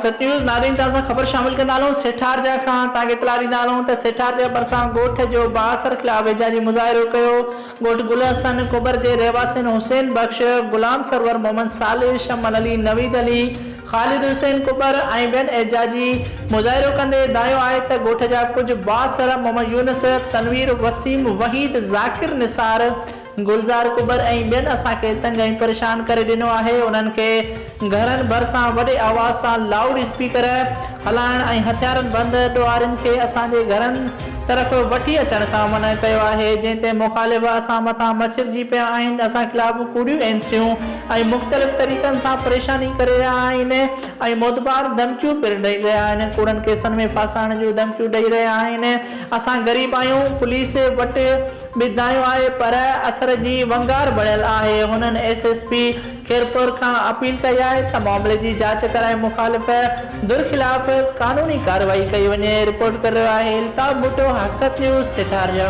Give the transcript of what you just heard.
हक़सत news नाज़रीन तव्हां सां ख़बर शामिल कंदा हलूं। सेठारजा खां तव्हांखे इतला ॾींदा हलूं त सेठारजा भरिसां ॻोठ जो बासर ख़िलाफ़ एजाजी मुज़ाहिरो कयो। ॻोठ गुल हसन कुबर जे रहवासियुनि हुसैन बख्श, गुलाम सरवर, मोहम्मद सालिह, शमल अली, नवीद अली, ख़ालिद हुसैन कुबर ऐं ॿियनि एजाजी मुज़ाहिरो कंदे दायो आहे त ॻोठ जा कुझु बासर मोहम्मद यूनुस, तनवीर, वसीम, वहीद, ज़ाकिर, निसार, गुलज़ार कुबर ऐं ॿियनि असांखे तंग ऐं परेशान करे ॾिनो आहे। उन्हनि खे घरनि भरिसां वॾे आवाज़ सां लाउड स्पीकर हलाइण ऐं हथियारनि बंदि ॾोहारियुनि खे असांजे घरनि तरफ़ वठी अचण खां मना कयो आहे, जंहिं ते मुख़ालिफ़ असां मथां मचिरजी पिया आहिनि। असां ख़िलाफ़ कूड़ियूं एंसियूं ऐं मुख़्तलिफ़ तरीक़नि सां परेशानी करे रहिया आहिनि ऐं मोतबार धमकियूं पिणु ॾेई रहिया आहिनि, कूड़नि केसनि में फासाइण जूं धमकियूं ॾेई रहिया आहिनि। असां ग़रीब आहियूं, पुलिस वटि बि दायो आहे पर असर जी वंगार बणियल आहे। हुननि SSP खैरपुर खां अपील कई आहे त मामले जी जांच कराए मुख़ालिफ़ धुर ख़िलाफ़ क़ानूनी कार्रवाई कई वञे। रिपोर्ट करे रहियो आहे अल्ताफ़ भुट्टो, हक़सत न्यूज़, सेठारजा।